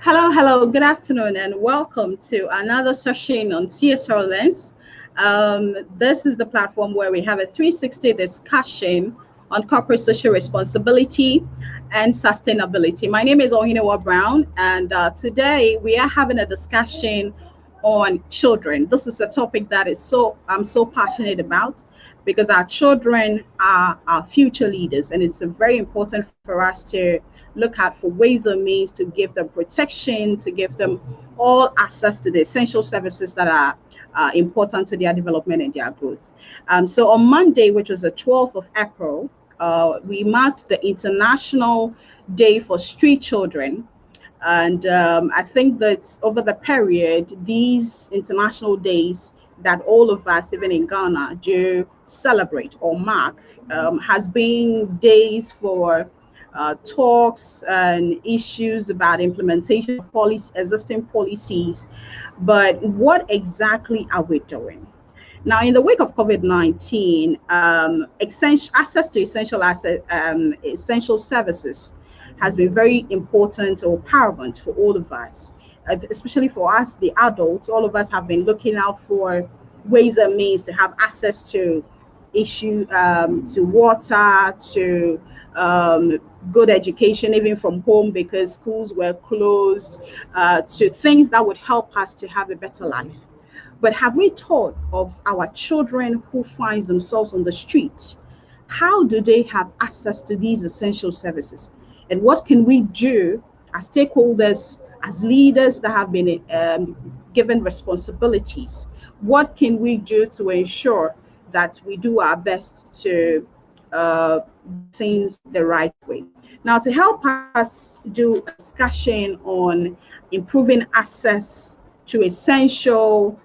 Hello, good afternoon, and welcome to another session on CSR Lens. This is the platform where we have a 360 discussion on corporate social responsibility and sustainability. My name is Ohinewa Brown, and today we are having a discussion on children. This is a topic that I'm so passionate about because our children are our future leaders, and it's very important for us to look at for ways and means to give them protection, to give them all access to the essential services that are important to their development and their growth. So on Monday, which was the 12th of April, we marked the International Day for Street Children. And I think that over the period, these international days that all of us, even in Ghana, do celebrate or mark, has been days for talks and issues about implementation of existing policies. But what exactly are we doing? Now, in the wake of COVID-19, access to essential services has been very important or paramount for all of us, especially for us, the adults. All of us have been looking out for ways and means to have access to water, to good education, even from home because schools were closed, to things that would help us to have a better life. But have we thought of our children who find themselves on the street? How do they have access to these essential services? And what can we do as stakeholders, as leaders that have been given responsibilities? What can we do to ensure that we do our best to things the right way? Now, to help us do a discussion on improving access to essential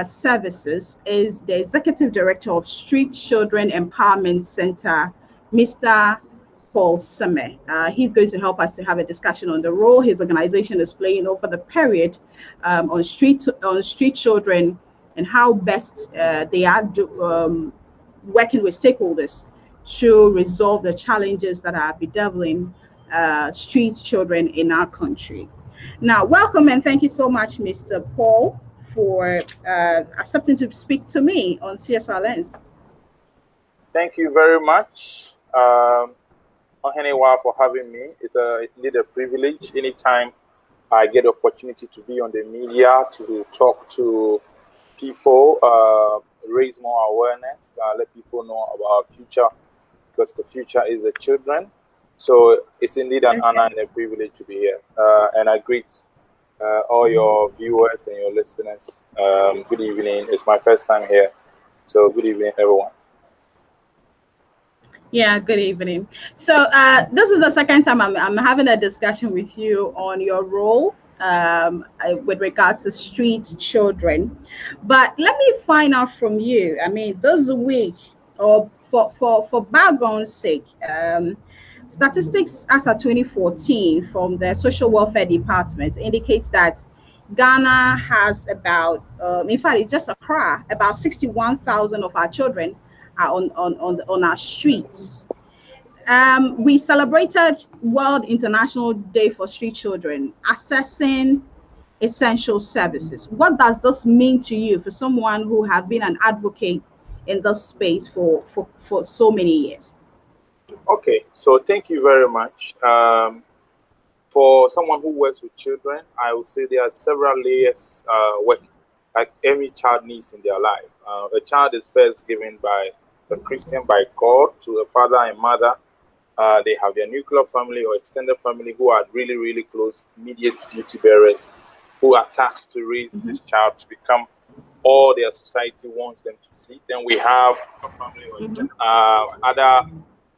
services is the Executive Director of Street Children Empowerment Center, Mr. Paul Semeh. He's going to help us to have a discussion on the role his organization is playing over the period on street children and how best they are working with stakeholders to resolve the challenges that are bedeviling street children in our country. Now, welcome and thank you so much, Mr. Paul, for accepting to speak to me on CSR Lens. Thank you very much, Ohenewa, for having me. It's indeed a privilege anytime I get the opportunity to be on the media, to talk to people, raise more awareness, let people know about our future, because the future is the children. So it's indeed an honor and a privilege to be here. And I greet all your viewers and your listeners. Good evening. It's my first time here. So good evening, everyone. Yeah, good evening. So this is the second time I'm having a discussion with you on your role with regards to street children. But let me find out from you. I mean, this week, or for background's sake, statistics as of 2014 from the Social Welfare Department indicates that Ghana has about, in fact, it's just Accra, about 61,000 of our children are on our streets. We celebrated World International Day for Street Children, accessing essential services. What does this mean to you for someone who have been an advocate in this space for so many years? Okay, so thank you very much. For someone who works with children, I would say there are several layers work like every child needs in their life. A child is first given by the Christian, by God, to a father and mother. They have their nuclear family or extended family who are really, really close, immediate duty bearers, who are tasked to raise this child to become all their society wants them to see. Then we have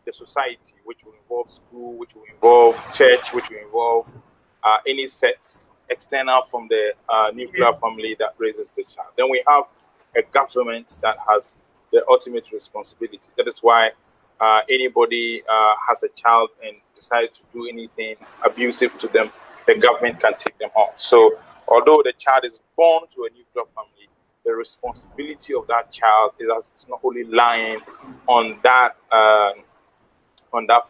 the society, which will involve school, which will involve church, which will involve any sets external from the nuclear family that raises the child. Then we have a government that has the ultimate responsibility. That is why anybody has a child and decides to do anything abusive to them, the government can take them home. So although the child is born to a nuclear family, the responsibility of that child is not only lying on that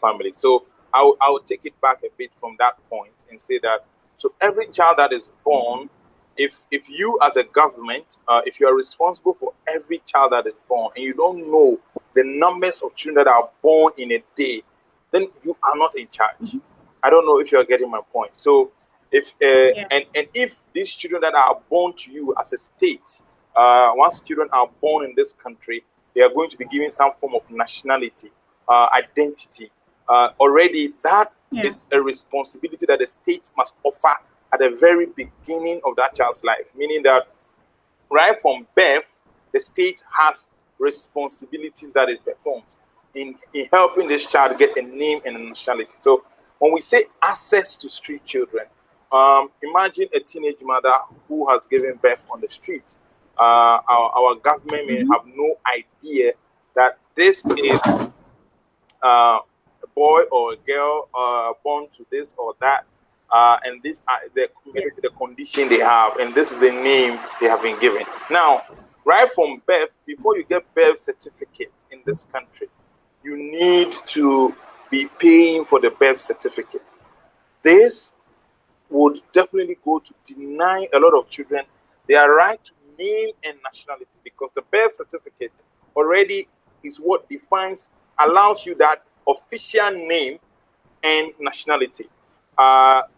family. So I will take it back a bit from that point and say that So every child that is born, if you as a government, if you are responsible for every child that is born, and you don't know the numbers of children that are born in a day, then you are not in charge. I don't know if you are getting my point. So if and if these children that are born to you as a state, once children are born in this country, they are going to be given some form of nationality, identity. Already, that is a responsibility that the state must offer at the very beginning of that child's life. Meaning that right from birth, the state has responsibilities that it performs in helping this child get a name and a nationality. So when we say access to street children, imagine a teenage mother who has given birth on the street. Our government may have no idea that this is a boy or a girl born to this or that, and this are the condition they have, and this is the name they have been given. Now, right from birth, before you get birth certificate in this country, you need to be paying for the birth certificate. This would definitely go to deny a lot of children their right to name and nationality, because the birth certificate already is what defines, allows you that official name and nationality.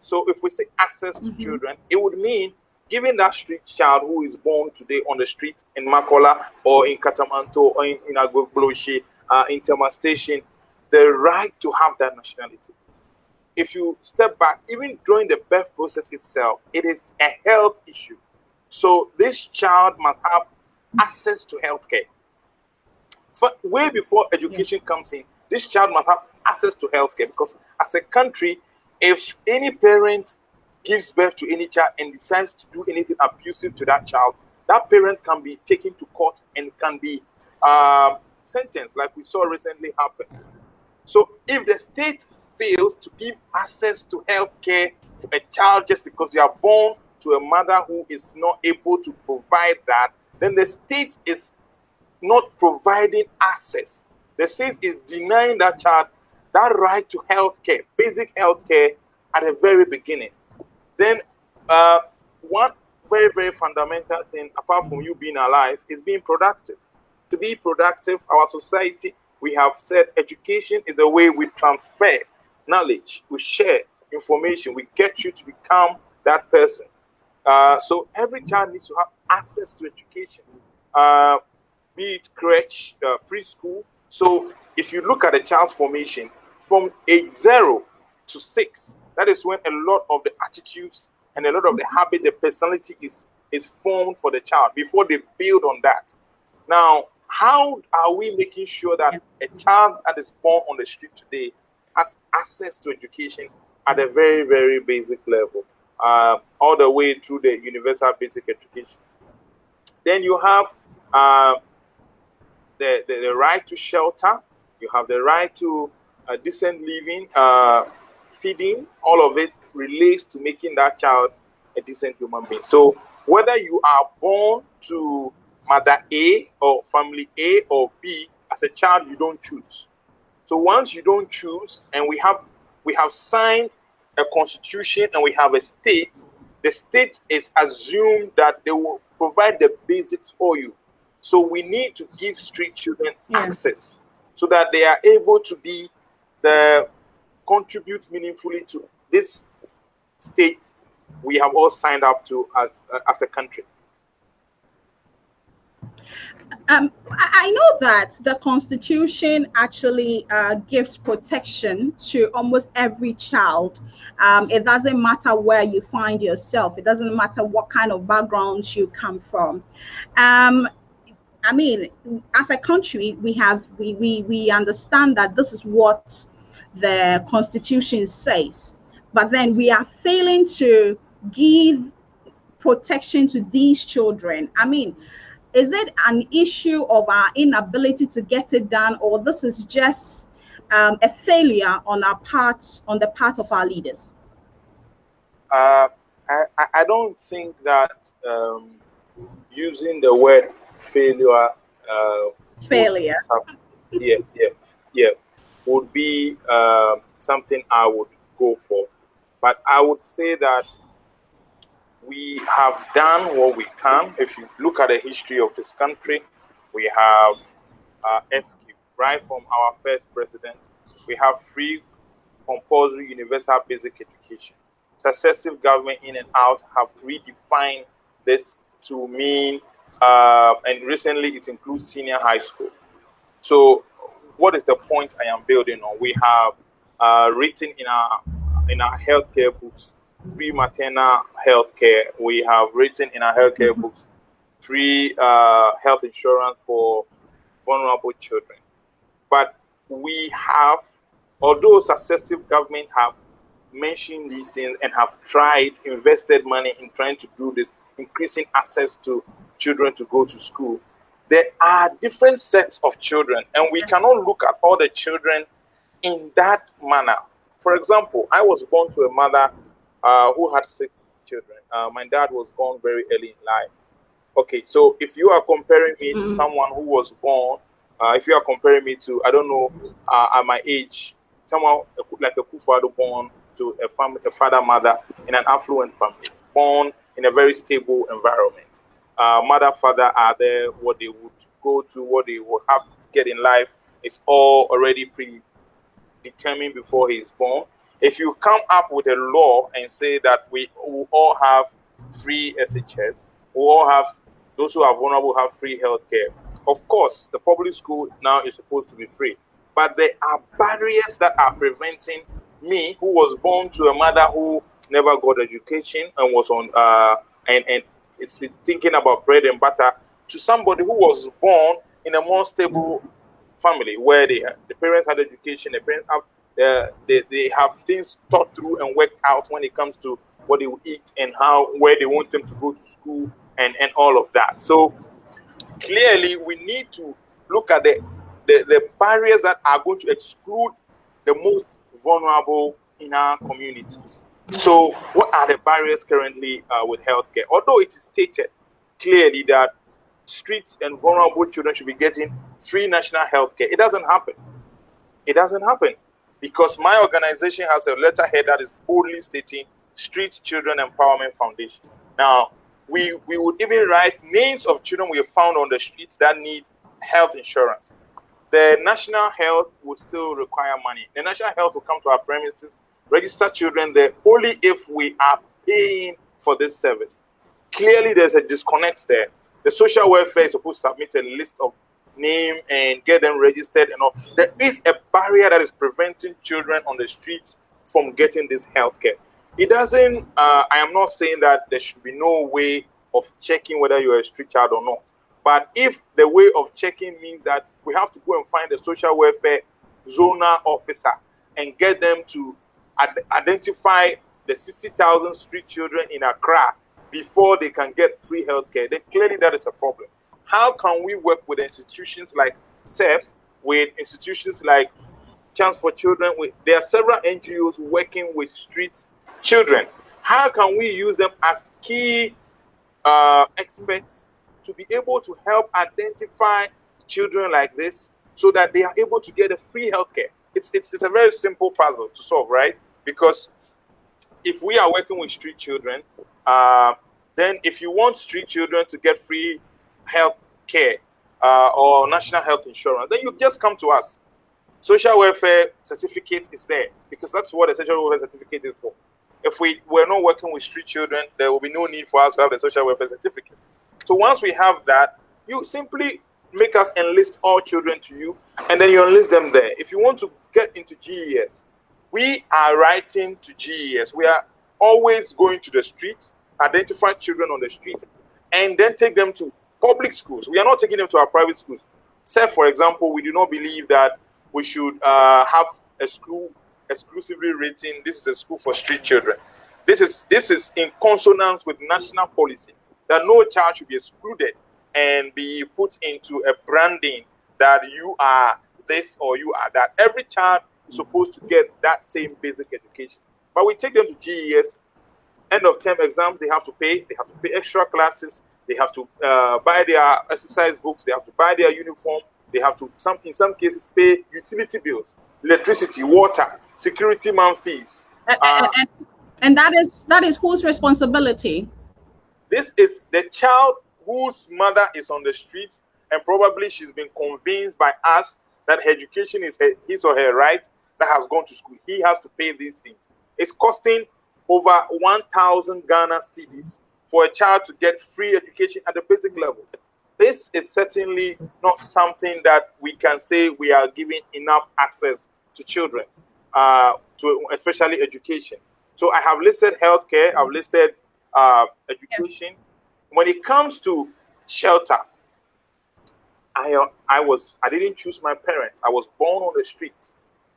So if we say access to children, it would mean giving that street child who is born today on the street in Makola or in Katamanto or in Agbogbloshe, in Tema Station, the right to have that nationality. If you step back, even during the birth process itself, it is a health issue. So this child must have access to healthcare. Way before education comes in, this child must have access to healthcare, because as a country, if any parent gives birth to any child and decides to do anything abusive to that child, that parent can be taken to court and can be sentenced, like we saw recently happen. So if the state fails to give access to healthcare for a child just because they are born to a mother who is not able to provide that, then the state is not providing access. The state is denying that child that right to healthcare, basic healthcare at the very beginning. Then one very, very fundamental thing, apart from you being alive, is being productive. To be productive, our society, we have said education is the way we transfer knowledge, we share information, we get you to become that person. So every child needs to have access to education, be it crèche, preschool. So if you look at a child's formation from age 0 to 6, that is when a lot of the attitudes and a lot of the habit, the personality is formed for the child before they build on that. Now, how are we making sure that a child that is born on the street today has access to education at a very, very basic level, all the way through the universal basic education? Then you have the right to shelter, you have the right to decent living, feeding. All of it relates to making that child a decent human being. So whether you are born to mother A or family A or B, as a child you don't choose. So once you don't choose, and we have signed a constitution and we have a state, the state is assumed that they will provide the basics for you. So we need to give street children access so that they are able to be contribute meaningfully to this state we have all signed up to as a country. I know that the Constitution actually gives protection to almost every child. It doesn't matter where you find yourself. It doesn't matter what kind of background you come from. I mean, as a country, we understand that this is what the Constitution says, but then we are failing to give protection to these children. I mean, is it an issue of our inability to get it done, or this is just a failure on our part, on the part of our leaders? I don't think that using the word failure would be something I would go for. But I would say that we have done what we can. If you look at the history of this country, we have FQ, right from our first president. We have free compulsory universal basic education. Successive government in and out have redefined this to mean, and recently it includes senior high school. So what is the point I am building on? We have written in our healthcare books free maternal healthcare. We have written in our healthcare books free health insurance for vulnerable children. But we have, although successive governments have mentioned these things and have tried, invested money in trying to do this, increasing access to children to go to school, there are different sets of children, and we cannot look at all the children in that manner. For example, I was born to a mother who had 6 children. My dad was born very early in life. Okay, so if you are comparing me to someone who was born, if you are comparing me to, I don't know, at my age, someone like a Kufado born to a family, a father, mother in an affluent family, born in a very stable environment. Mother, father are there, what they would go to, what they would have to get in life is all already predetermined before he is born. If you come up with a law and say that we all have free SHS, we all have, those who are vulnerable have free healthcare. Of course, the public school now is supposed to be free, but there are barriers that are preventing me, who was born to a mother who never got education and was on and it's thinking about bread and butter, to somebody who was born in a more stable family where the parents had education, the parents have they have things thought through and worked out when it comes to what they will eat and where they want them to go to school and all of that. So clearly we need to look at the barriers that are going to exclude the most vulnerable in our communities. So what are the barriers currently with healthcare? Although it is stated clearly that street and vulnerable children should be getting free national healthcare, it doesn't happen. It doesn't happen because my organization has a letterhead that is boldly stating Street Children Empowerment Foundation. Now, we would even write names of children we have found on the streets that need health insurance. The national health will still require money. The national health will come to our premises, register children there only if we are paying for this service. Clearly, there's a disconnect there. The social welfare is supposed to submit a list of names and get them registered and all. There is a barrier that is preventing children on the streets from getting this healthcare. It doesn't, I am not saying that there should be no way of checking whether you're a street child or not. But if the way of checking means that we have to go and find a social welfare zonal officer and get them to identify the 60,000 street children in Accra before they can get free healthcare, then clearly that is a problem. How can we work with institutions like SCEF, with institutions like Chance for Children? There are several NGOs working with street children. How can we use them as key experts to be able to help identify children like this so that they are able to get a free healthcare? It's a very simple puzzle to solve, right? Because if we are working with street children, then if you want street children to get free health care or national health insurance, then you just come to us. Social welfare certificate is there because that's what the social welfare certificate is for. If we were not working with street children, there will be no need for us to have the social welfare certificate. So once we have that, you simply make us enlist all children to you, and then you enlist them there. If you want to get into GES, we are writing to GES. We are always going to the streets, identify children on the streets, and then take them to public schools. We are not taking them to our private schools. Say, for example, we do not believe that we should have a school exclusively written, this is a school for street children. This is in consonance with national policy that no child should be excluded and be put into a branding that you are this or you are that. Every child is supposed to get that same basic education. But we take them to GES, end of term exams, they have to pay extra classes, they have to buy their exercise books, they have to buy their uniform, they have to, in some cases, pay utility bills, electricity, water, security man fees. And that is whose responsibility? This is the child whose mother is on the streets, and probably she's been convinced by us that her education is his or her right, that has gone to school. He has to pay these things. It's costing over 1,000 Ghana cedis for a child to get free education at the basic level. This is certainly not something that we can say we are giving enough access to children, to especially education. So I have listed healthcare, I've listed education. When it comes to shelter, I didn't choose my parents. I was born on the street.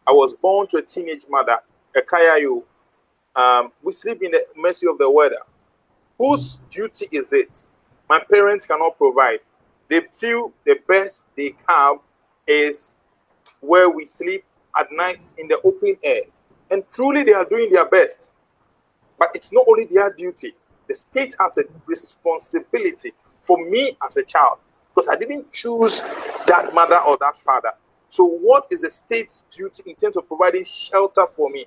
I was born to a teenage mother, a kayayo. We sleep in the mercy of the weather. Whose duty is it? My parents cannot provide. They feel the best they have is where we sleep at night in the open air. And truly, they are doing their best. But it's not only their duty. The state has a responsibility for me as a child, because I didn't choose that mother or that father. So what is the state's duty in terms of providing shelter for me?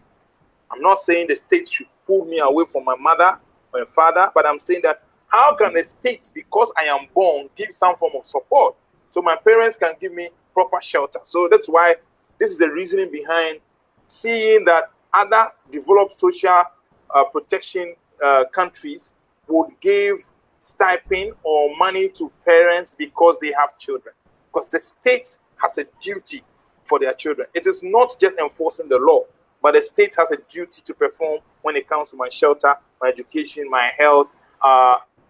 I'm not saying the state should pull me away from my mother or my father, but I'm saying that how can the state, because I am born, give some form of support so my parents can give me proper shelter? So that's why this is the reasoning behind seeing that other developed social protection countries would give stipend or money to parents because they have children, because the state has a duty for their children. It is not just enforcing the law, but the state has a duty to perform when it comes to my shelter, my education, my health,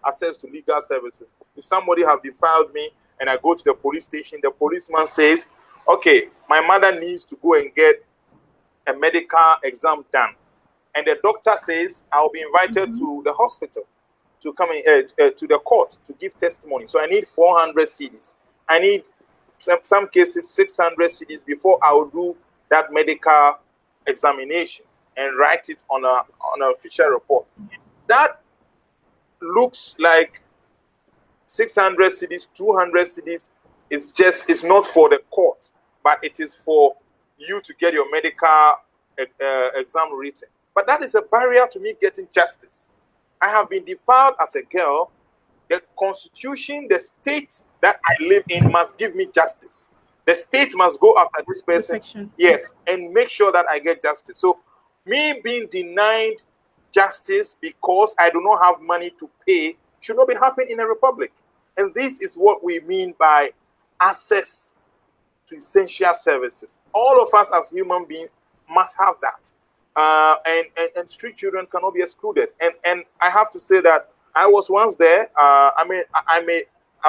access to legal services. If somebody have defiled me and I go to the police station, the policeman says, okay, my mother needs to go and get a medical exam done. And the doctor says, I'll be invited to the hospital to come in, to the court to give testimony. So I need 400 CDs. I need some cases 600 CDs before I will do that medical examination and write it on an official report. That looks like 600 CDs, 200 CDs. It's not for the court, but it is for you to get your medical exam written. But that is a barrier to me getting justice. I have been defiled as a girl. The constitution, the state that I live in must give me justice. The state must go after this person, Protection. yes, and make sure that I get justice. So me being denied justice because I do not have money to pay should not be happening in a republic. And this is what we mean by access to essential services. All of us as human beings must have that. And street children cannot be excluded. And I have to say that I was once there. I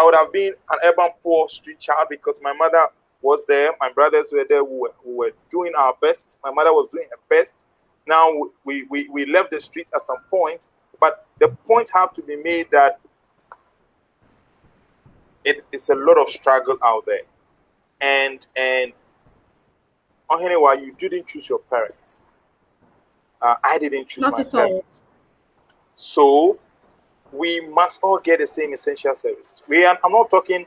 would have been an urban poor street child because my mother was there. My brothers were there. We were doing our best. My mother was doing her best. Now we left the street at some point, but the point have to be made that it's a lot of struggle out there. And anyway, you didn't choose your parents. I didn't choose Not my at all. parents. So we must all get the same essential services. I'm not talking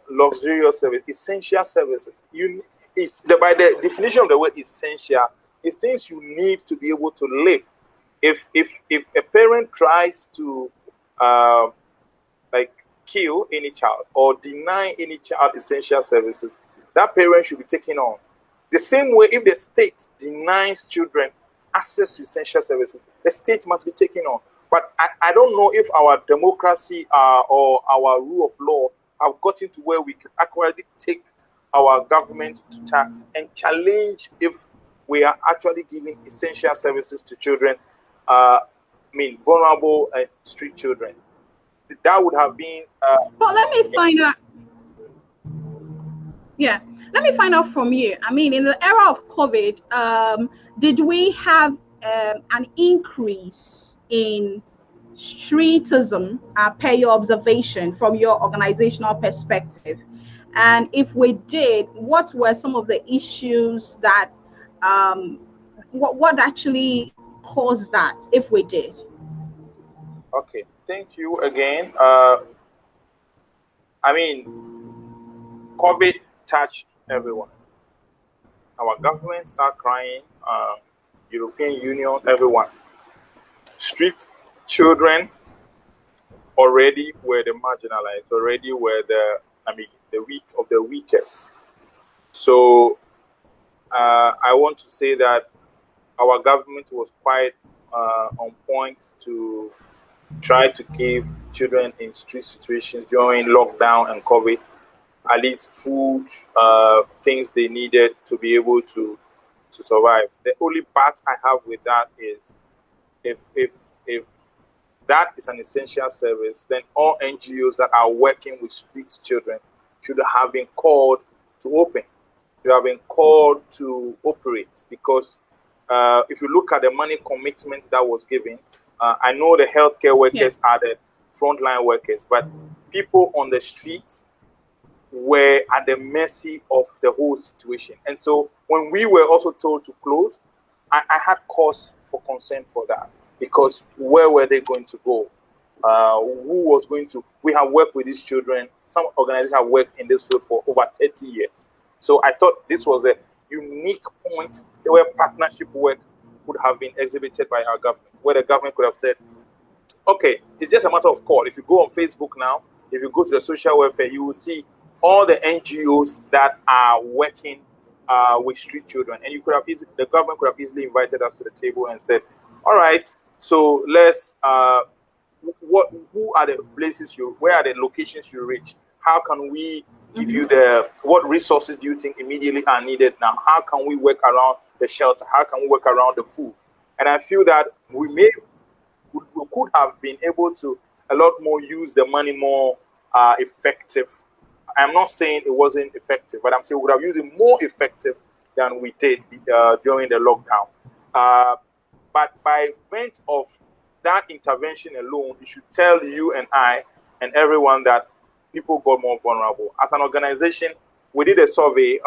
luxurious service, essential services. By the definition of the word essential, it things you need to be able to live. If a parent tries to kill any child or deny any child essential services, that parent should be taken on. The same way, if the state denies children access to essential services, the state must be taken on. But I don't know if our democracy or our rule of law have gotten to where we can accurately take our government to task and challenge if we are actually giving essential services to children, vulnerable street children. That would have been. But let me find out. Yeah, let me find out from you. I mean, in the era of COVID, did we have an increase in streetism per your observation from your organizational perspective? And if we did, what were some of the issues that, what actually caused that, if we did? Okay, thank you again. COVID touched everyone. Our governments are crying, European Union, everyone. Street children already were the marginalized, already were the weak of the weakest. So I want to say that our government was quite on point to try to give children in street situations during lockdown and COVID at least food, things they needed to be able to survive. The only part I have with that is if that is an essential service, then all NGOs that are working with street children should have been called to open, should have been called to operate. Because if you look at the money commitment that was given, I know the healthcare workers are the frontline workers, but people on the streets were at the mercy of the whole situation. And so when we were also told to close, I had cause for concern for that, because where were they going to go? Who was going to? We have worked with these children. Some organizations have worked in this field for over 30 years. So I thought this was a unique point where partnership work could have been exhibited by our government, where the government could have said, okay, it's just a matter of call. If you go on Facebook now, if you go to the social welfare, you will see all the NGOs that are working with street children, and you could have the government could have easily invited us to the table and said, all right, so let's who are the places where are the locations you reach? How can we give you what resources do you think immediately are needed now? How can we work around the shelter? How can we work around the food? And I feel that we could have been able to a lot more use the money more effective. I'm not saying it wasn't effective, but I'm saying we would have used it more effective than we did during the lockdown. But by event of that intervention alone, it should tell you and I and everyone that people got more vulnerable. As an organization, we did a survey.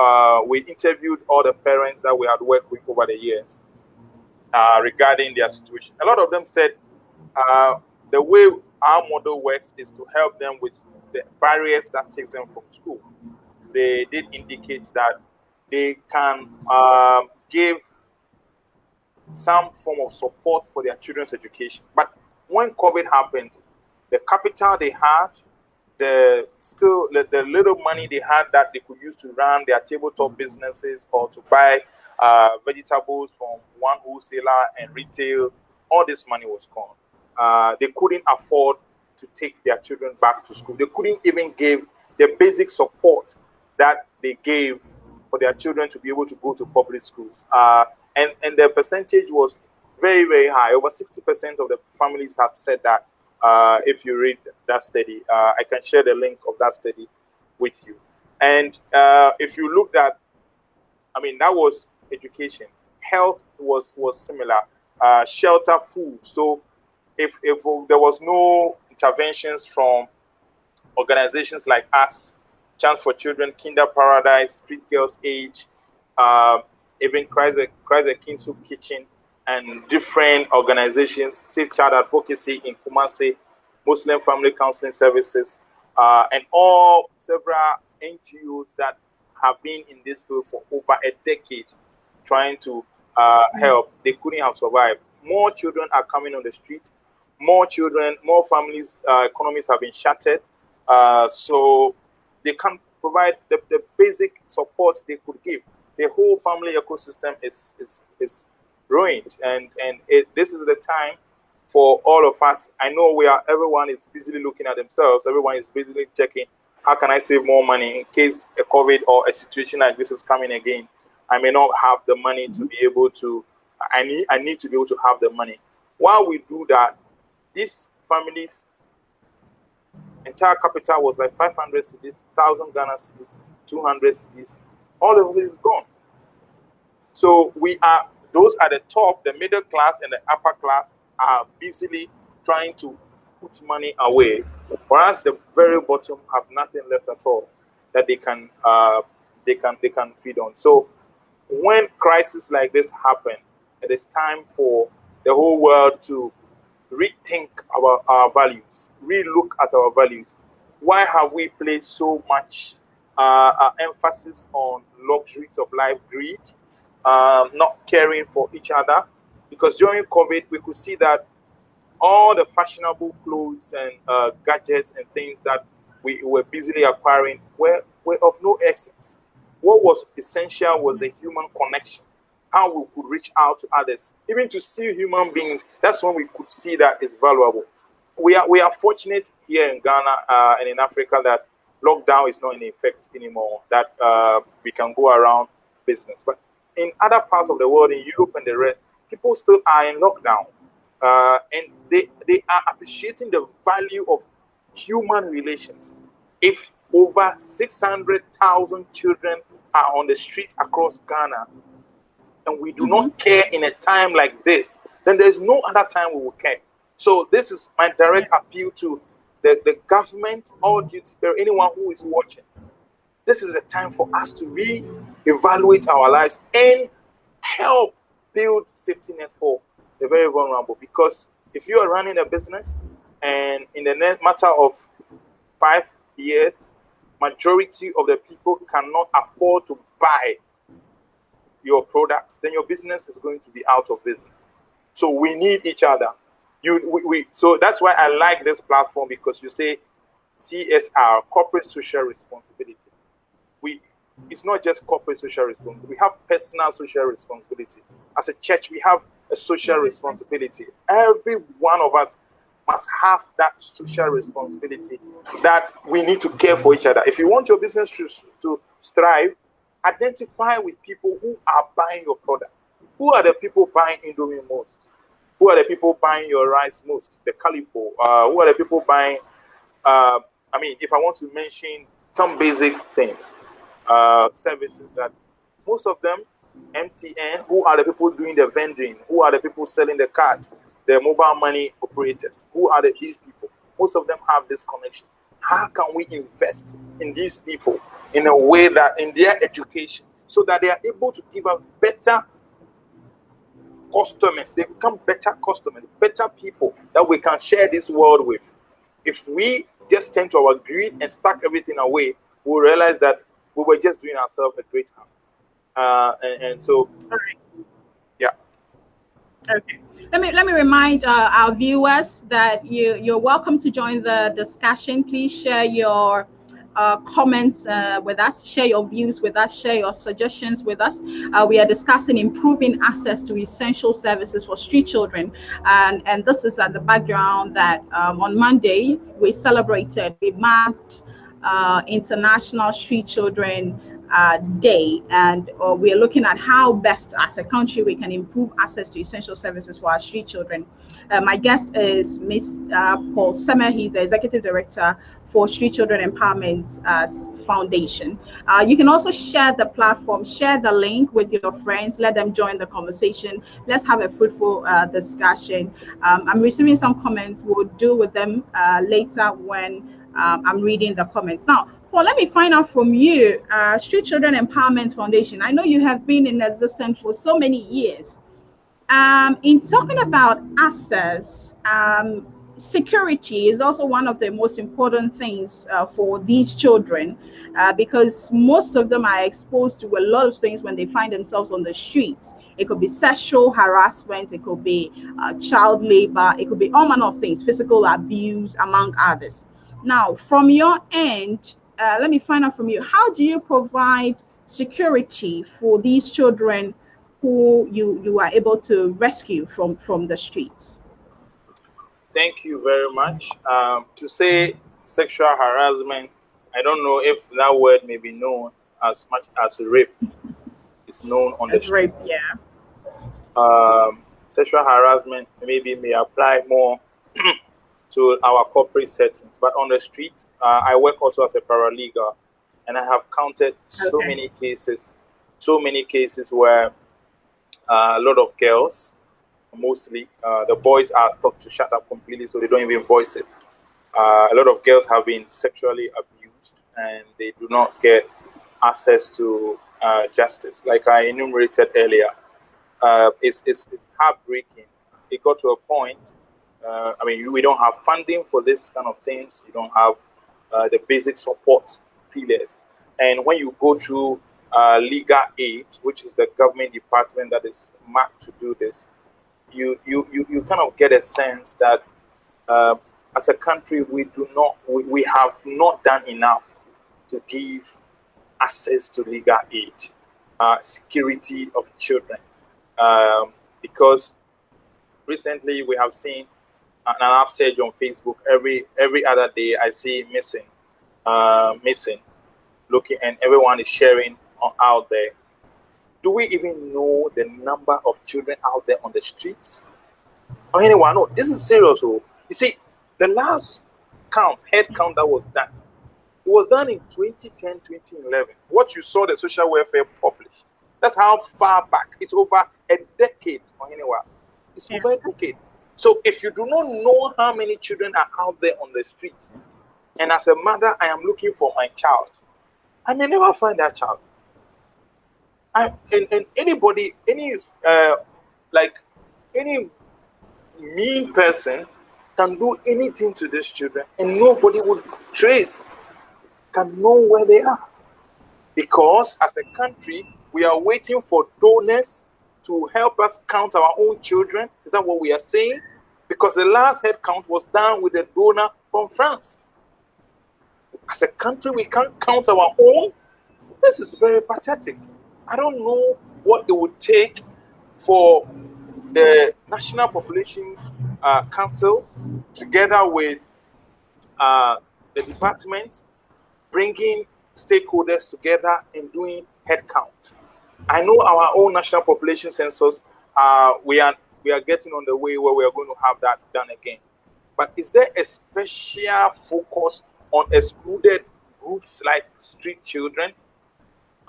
We interviewed all the parents that we had worked with over the years regarding their situation. A lot of them said the way our model works is to help them with the barriers that take them from school. They did indicate that they can give some form of support for their children's education. But when COVID happened, the capital they had, the little money they had that they could use to run their tabletop businesses or to buy vegetables from one wholesaler and retail, all this money was gone. They couldn't afford to take their children back to school. They couldn't even give the basic support that they gave for their children to be able to go to public schools. And the percentage was very, very high. Over 60% of the families had said that. If you read that study, I can share the link of that study with you. And if you looked at, I mean, that was education. Health was similar. Shelter, food. So if there was no interventions from organizations like us, Chance for Children, Kinder Paradise, Street Girls Age, even Christ the King Soup Kitchen, and different organizations, Safe Child Advocacy in Kumasi, Muslim Family Counseling Services, and all several NGOs that have been in this field for over a decade trying to help. They couldn't have survived. More children are coming on the street. More children, more families' economies have been shattered. So they can't provide the basic support they could give. The whole family ecosystem is ruined, and this is the time for all of us. I know everyone is busily looking at themselves. Everyone is busily checking, how can I save more money in case a COVID or a situation like this is coming again? I may not have the money to be able to. I need to be able to have the money. While we do that, these families' entire capital was like 500 cedis, 1,000 Ghana cedis, 200 cedis. All of this is gone. So those at the top, the middle class and the upper class, are busily trying to put money away, whereas the very bottom have nothing left at all that they can feed on. So when crises like this happen, it is time for the whole world to rethink our values, relook at our values. Why have we placed so much emphasis on luxuries of life, greed, not caring for each other? Because during COVID, we could see that all the fashionable clothes and gadgets and things that we were busily acquiring were of no essence. What was essential was the human connection, how we could reach out to others, even to see human beings. That's when we could see that it's valuable. We are fortunate here in Ghana and in Africa that lockdown is not in effect anymore, that we can go around business. But in other parts of the world, in Europe and the rest, people still are in lockdown. And they are appreciating the value of human relations. If over 600,000 children are on the streets across Ghana, and we do not care in a time like this, then there's no other time we will care. So this is my direct appeal to the government or anyone who is watching. This is a time for us to re-evaluate our lives and help build safety net for the very vulnerable. Because if you are running a business and in the next matter of 5 years, majority of the people cannot afford to buy your products, then your business is going to be out of business. So we need each other. So that's why I like this platform, because you say CSR, corporate social responsibility. It's not just corporate social responsibility. We have personal social responsibility. As a church, we have a social responsibility. Every one of us must have that social responsibility, that we need to care for each other. If you want your business to strive, identify with people who are buying your product. Who are the people buying Indomie most? Who are the people buying your rice most? The Calipo. Who are the people buying? If I want to mention some basic things, services that most of them, MTN. Who are the people doing the vending? Who are the people selling the cards? The mobile money operators. Who are these people? Most of them have this connection. How can we invest in these people in a way that in their education, so that they are able to give us better customers? They become better customers, better people that we can share this world with. If we just tend to our greed and stack everything away, we'll realize that we were just doing ourselves a great harm. So, yeah. Okay. Let me remind our viewers that you're welcome to join the discussion. Please share your comments with us, share your views with us, share your suggestions with us. We are discussing improving access to essential services for street children, and this is at the background that on Monday we marked International Street Children Day, and we are looking at how best as a country we can improve access to essential services for our street children. My guest is Miss Paul Semeh. He's the Executive Director for Street Children Empowerment Foundation. You can also share the platform, share the link with your friends, let them join the conversation. Let's have a fruitful discussion. I'm receiving some comments. We'll deal with them later when I'm reading the comments. Now, Paul, let me find out from you, Street Children Empowerment Foundation. I know you have been in existence for so many years. In talking about access, security is also one of the most important things for these children, because most of them are exposed to a lot of things when they find themselves on the streets. It could be sexual harassment, it could be child labor, it could be all manner of things, physical abuse, among others. Now, from your end, let me find out from you, how do you provide security for these children who you are able to rescue from the streets? Thank you very much. To say sexual harassment, I don't know if that word may be known as much as rape is known on the street. Rape, yeah. Sexual harassment maybe may apply more to our corporate settings, but on the streets, I work also as a paralegal, and I have counted so many cases where a lot of girls, mostly the boys, are taught to shut up completely, so they don't even voice it. A lot of girls have been sexually abused, and they do not get access to justice. Like I enumerated earlier, it's heartbreaking. It got to a point. We don't have funding for this kind of things. You don't have the basic support pillars. And when you go through legal aid, which is the government department that is marked to do this, you kind of get a sense that as a country we have not done enough to give access to legal aid, security of children, because recently we have seen an upsurge on Facebook. Every other day I see missing, looking, and everyone is sharing out there. Do we even know the number of children out there on the streets? Or anyone? No, this is serious. Oh. You see, the last head count that was done, it was done in 2010, 2011. What you saw the social welfare published. That's how far back. It's over a decade or anywhere. It's over a decade. So if you do not know how many children are out there on the streets, and as a mother, I am looking for my child, I may never find that child. And anybody, any mean person can do anything to these children, and nobody would trace it, can know where they are. Because as a country, we are waiting for donors to help us count our own children. Is that what we are saying? Because the last head count was done with a donor from France. As a country, we can't count our own. This is very pathetic. I don't know what it would take for the National Population Council, together with the department, bringing stakeholders together and doing head count. I know our own national population census, we are getting on the way where we are going to have that done again. But is there a special focus on excluded groups like street children?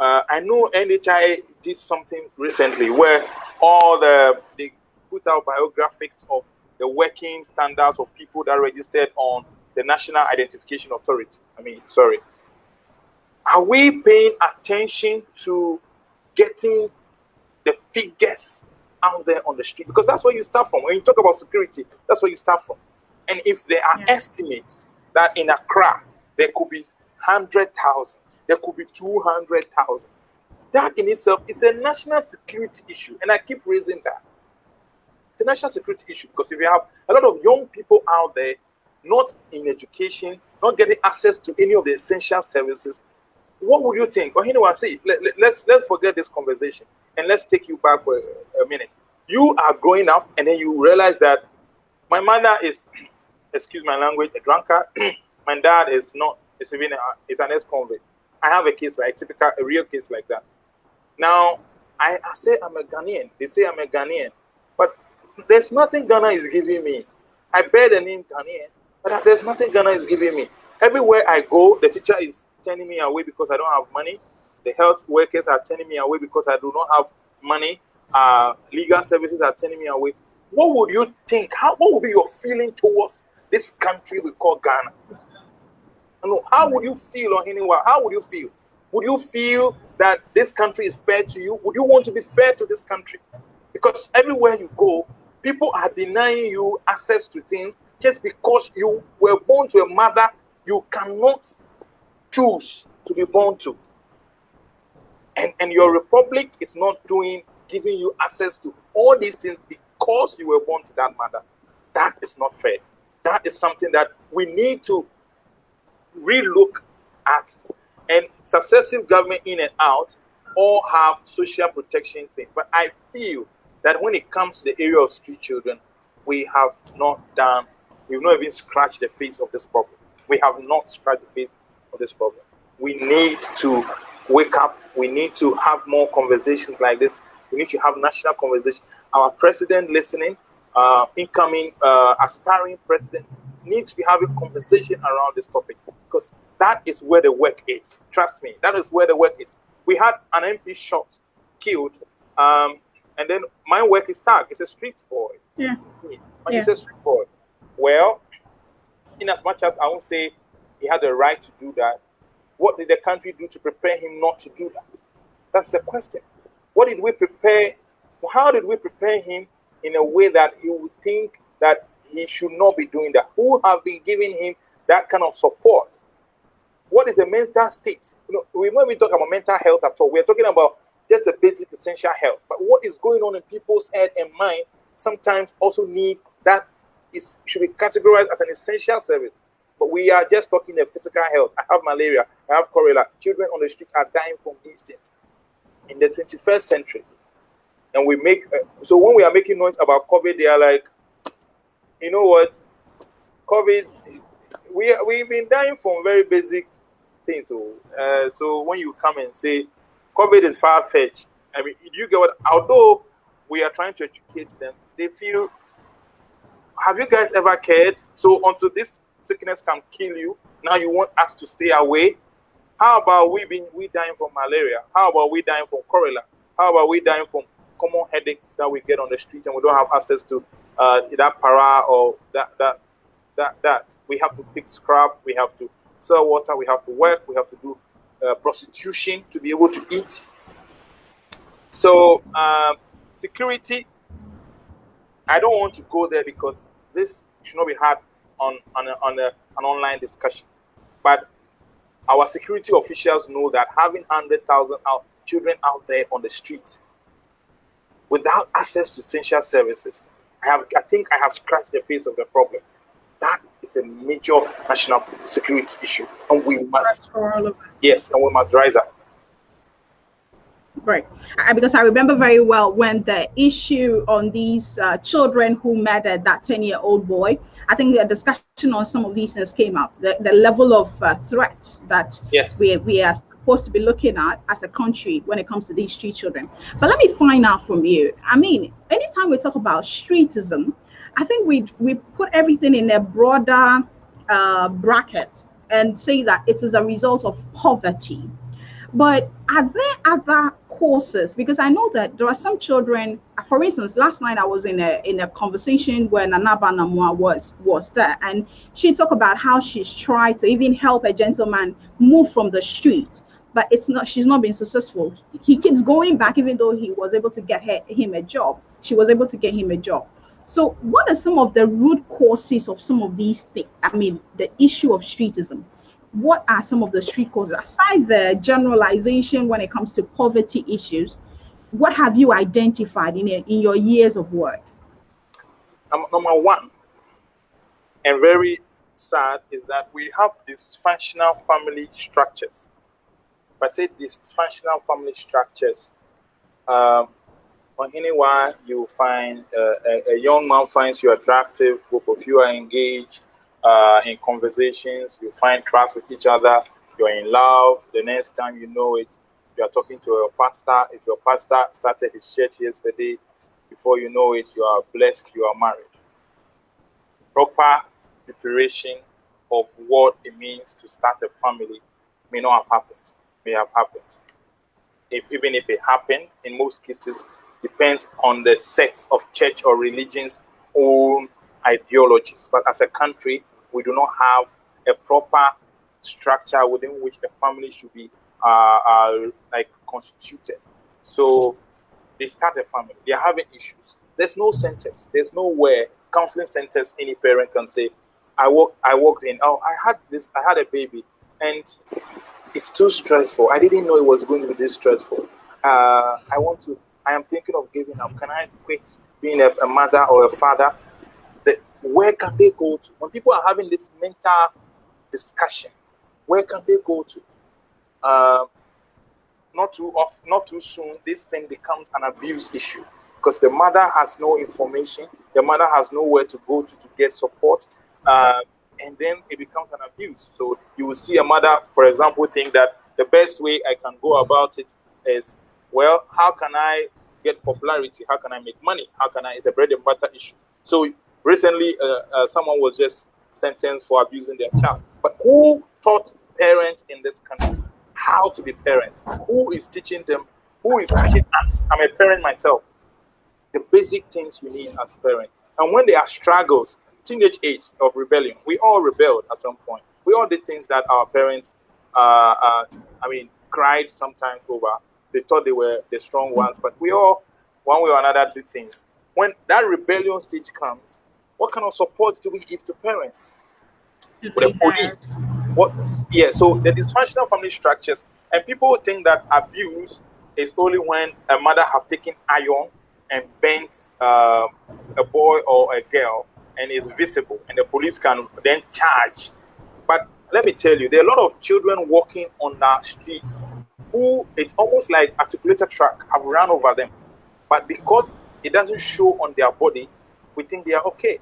I know NHI did something recently where they put out biographies of the working standards of people that registered on the National Identification Authority. Are we paying attention to getting the figures out there on the street? Because that's where you start from. When you talk about security, that's where you start from. And if there are estimates that in Accra, there could be 100,000, there could be 200,000, that in itself is a national security issue. And I keep raising that. It's a national security issue, because if you have a lot of young people out there, not in education, not getting access to any of the essential services, what would you think? Or anyone see, let's forget this conversation and let's take you back for a minute. You are growing up and then you realize that my mother is, excuse my language, a drunkard. My dad is not, is an ex-convict. I have a case like a real case like that. Now, I say I'm a Ghanaian. They say I'm a Ghanaian. But there's nothing Ghana is giving me. I bear the name Ghanaian, but there's nothing Ghana is giving me. Everywhere I go, the teacher is turning me away because I don't have money. The health workers are turning me away because I do not have money. Legal services are turning me away. What would you think? What would be your feeling towards this country we call Ghana? How would you feel, or anyone? How would you feel? Would you feel that this country is fair to you? Would you want to be fair to this country? Because everywhere you go, people are denying you access to things just because you were born to a mother you cannot choose to be born to. And your republic is not giving you access to all these things because you were born to that mother. That is not fair. That is something that we need to relook at. And successive government in and out all have social protection things. But I feel that when it comes to the area of street children, we've not even scratched the face of this problem. We have not scratched the face of this problem. We need to wake up. We need to have more conversations like this. We need to have national conversations. Our president listening, incoming aspiring president, needs to be having conversation around this topic, because that is where the work is. Trust me, that is where the work is. We had an MP shot, killed, and then my work is tagged. It's a street boy. Yeah. It's a street boy. Well, in as much as I won't say he had the right to do that, what did the country do to prepare him not to do that? That's the question. What did we prepare? How did we prepare him in a way that he would think that he should not be doing that? Who have been giving him that kind of support? What is the mental state? When we talk about mental health at all, we're talking about just a basic essential health. But what is going on in people's head and mind sometimes also need that should be categorized as an essential service. But we are just talking the physical health. I have malaria, I have cholera. Children on the street are dying from these things in the 21st century. And we make, so when we are making noise about COVID, they are like, you know what, COVID, we've been dying from very basic things. So when you come and say COVID is far-fetched, I mean, you get what, although we are trying to educate them, they feel, have you guys ever cared? So until this sickness can kill you, now you want us to stay away? How about we dying from malaria? How about we dying from cholera? How about we dying from common headaches that we get on the street and we don't have access to that para or that? We have to pick scrap, we have to sell water, we have to work, we have to do prostitution to be able to eat. So security, I don't want to go there because this should not be had on an online discussion. But our security officials know that having 100,000 children out there on the street without access to essential services, I think I have scratched the face of the problem. That is a major national security issue, and we must, yes, and we must rise up. Right, because I remember very well when the issue on these children who murdered that 10-year-old boy, I think the discussion on some of these things came up, the level of threats that we are supposed to be looking at as a country when it comes to these street children. But let me find out from you, I mean, anytime we talk about streetism, I think we put everything in a broader bracket and say that it is a result of poverty. But are there other causes? Because I know that there are some children, for instance, last night I was in a conversation where Nanaba Namwa was there, and she talked about how she's tried to even help a gentleman move from the street, but she's not been successful. He keeps going back, even though he was able to get him a job. She was able to get him a job. So what are some of the root causes of some of these things? I mean, the issue of streetism. What are some of the street causes, aside the generalization when it comes to poverty issues? What have you identified in your years of work? Number one, and very sad, is that we have dysfunctional family structures. If I say dysfunctional family structures, on anywhere you find a young man finds you attractive, both of you are engaged in conversations, you find trust with each other, you're in love. The next time you know it, you are talking to your pastor. If your pastor started his church yesterday, before you know it, you are blessed, you are married. Proper preparation of what it means to start a family may not have happened, may have happened. Even if it happened, in most cases, depends on the sect of church or religion's own ideologies. But as a country, we do not have a proper structure within which a family should be like constituted. So they start a family, they are having issues. There's no centers, there's nowhere, counseling centers, any parent can say, I walked in, I had a baby and it's too stressful. I didn't know it was going to be this stressful. I am thinking of giving up. Can I quit being a mother or a father? Where can they go to? When people are having this mental discussion, where can they go to? Not too soon, this thing becomes an abuse issue because the mother has no information, the mother has nowhere to go to get support, and then it becomes an abuse. So you will see a mother, for example, think that the best way I can go about it is, well, how can I get popularity? How can I make money? It's a bread and butter issue. So recently, someone was just sentenced for abusing their child. But who taught parents in this country how to be parents? Who is teaching them? Who is teaching us? I'm a parent myself. The basic things we need as parents. And when there are struggles, teenage age of rebellion, we all rebelled at some point. We all did things that our parents, cried sometimes over. They thought they were the strong ones, but we all, one way or another, did things. When that rebellion stage comes, what kind of support do we give to parents? With the police? So the dysfunctional family structures, and people think that abuse is only when a mother have taken iron and bent a boy or a girl and it's visible, and the police can then charge. But let me tell you, there are a lot of children walking on our streets who it's almost like articulated truck have run over them. But because it doesn't show on their body, we think they are okay.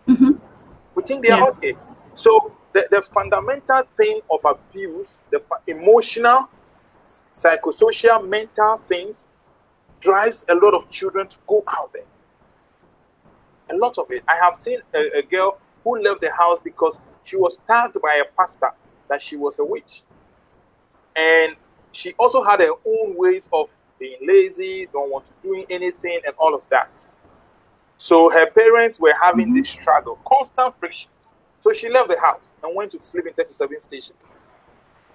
We think they are okay. So the fundamental thing of abuse, the emotional, psychosocial, mental things drives a lot of children to go out there. A lot of it. I have seen a girl who left the house because she was tagged by a pastor that she was a witch. And she also had her own ways of being lazy, don't want to do anything, and all of that. So her parents were having this struggle, constant friction. So she left the house and went to sleep in 37 station.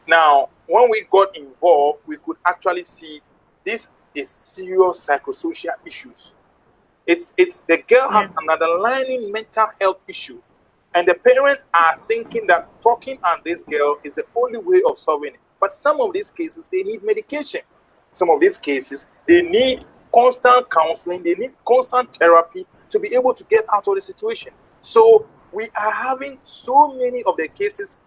Now, when we got involved, we could actually see this is serious psychosocial issues. It's the girl has an underlying mental health issue, and the parents are thinking that talking on this girl is the only way of solving it. But some of these cases, they need medication. Some of these cases, they need constant counseling, they need constant therapy to be able to get out of the situation. So we are having so many of the cases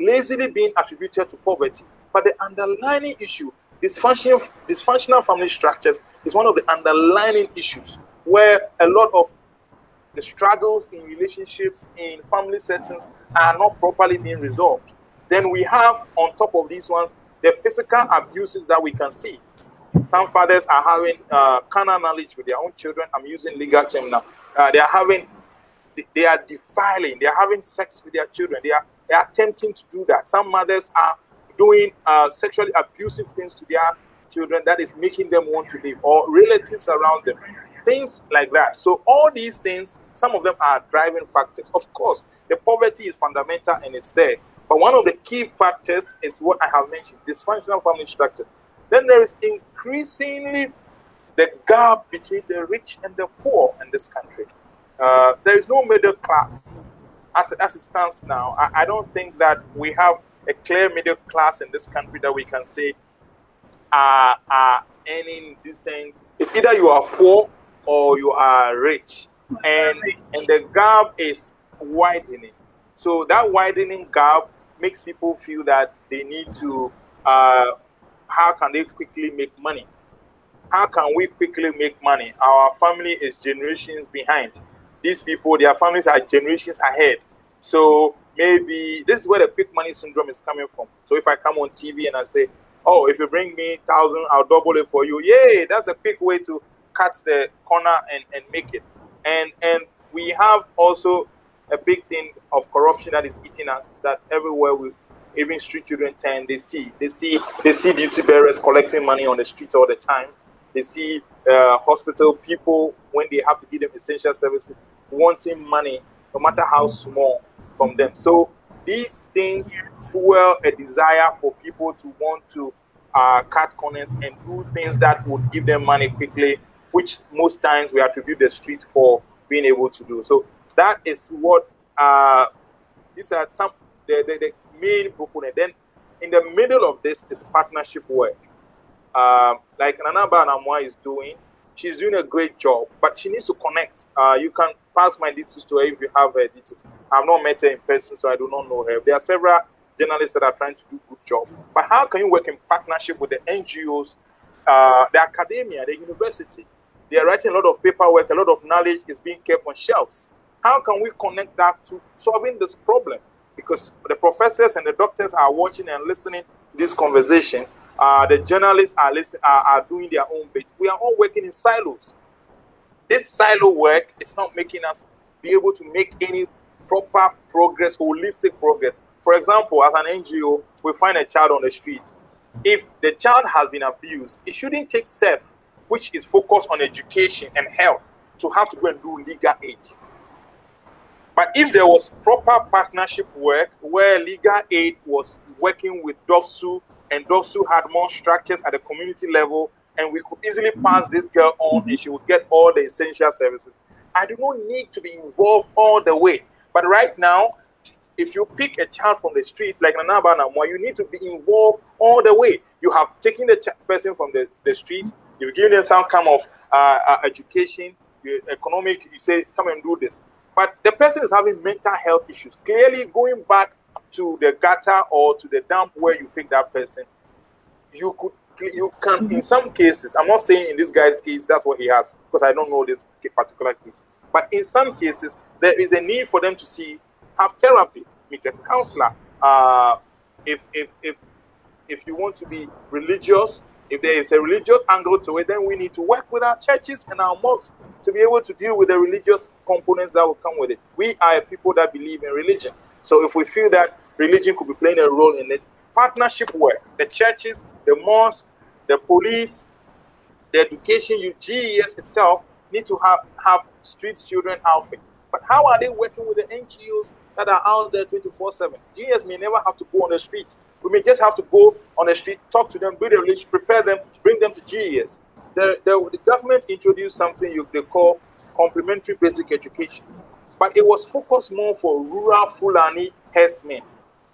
lazily being attributed to poverty. But the underlying issue, dysfunctional family structures, is one of the underlying issues where a lot of the struggles in relationships, in family settings are not properly being resolved. Then we have, on top of these ones, the physical abuses that we can see. Some fathers are having carnal knowledge with their own children. I'm using legal term now. They are defiling, they are having sex with their children. They are attempting to do that. Some mothers are doing sexually abusive things to their children that is making them want to leave, or relatives around them. Things like that. So all these things, some of them are driving factors. Of course, the poverty is fundamental and it's there. But one of the key factors is what I have mentioned, dysfunctional family structures. Then there is increasingly the gap between the rich and the poor in this country. There is no middle class. As it stands now, I don't think that we have a clear middle class in this country that we can say are earning decent. It's either you are poor or you are rich, and the gap is widening. So that widening gap makes people feel that they need to how can they quickly make money? How can we quickly make money? Our family is generations behind. These people, their families are generations ahead. So maybe this is where the quick money syndrome is coming from. So if I come on TV and I say, oh, if you bring me 1,000, I'll double it for you. Yay, that's a quick way to cut the corner and make it. And we have also a big thing of corruption that is eating us, that everywhere we, even street children turn, they see duty bearers collecting money on the streets all the time. They see hospital people, when they have to give them essential services, wanting money, no matter how small, from them. So these things fuel a desire for people to want to cut corners and do things that would give them money quickly, which most times we attribute the street for being able to do. So that is what these are some the main proponent. Then in the middle of this is partnership work. Like Nanaba Namwa is doing. She's doing a great job, but she needs to connect. You can pass my details to her if you have her details. I've not met her in person, so I do not know her. There are several journalists that are trying to do a good job. But how can you work in partnership with the NGOs, the academia, the university? They are writing a lot of paperwork, a lot of knowledge is being kept on shelves. How can we connect that to solving this problem? Because the professors and the doctors are watching and listening to this conversation. The journalists are doing their own bit. We are all working in silos. This silo work is not making us be able to make any proper progress, holistic progress. For example, as an NGO, we find a child on the street. If the child has been abused, it shouldn't take SCEF, which is focused on education and health, to have to go and do legal aid. But if there was proper partnership work where legal aid was working with DOSU, and DOSU had more structures at the community level, and we could easily pass this girl on and she would get all the essential services, I do not need to be involved all the way. But right now, if you pick a child from the street, like Nanaba Namwa, you need to be involved all the way. You have taken the person from the street, you've given them some kind of education, economic, you say, come and do this. But the person is having mental health issues. Clearly, going back to the gutter or to the dump where you pick that person, you can, in some cases, I'm not saying in this guy's case that's what he has, because I don't know this particular case. But in some cases, there is a need for them to have therapy, meet a counselor. If you want to be religious, if there is a religious angle to it, then we need to work with our churches and our mosques to be able to deal with the religious components that will come with it. We are people that believe in religion. So if we feel that religion could be playing a role in it, partnership work, the churches, the mosques, the police, the education, GES itself need to have street children outfit. But how are they working with the NGOs that are out there 24/7? GES may never have to go on the street. We may just have to go on the street, talk to them, build a relationship, prepare them, bring them to GES. The government introduced something they call complementary basic education, but it was focused more for rural Fulani herdsmen.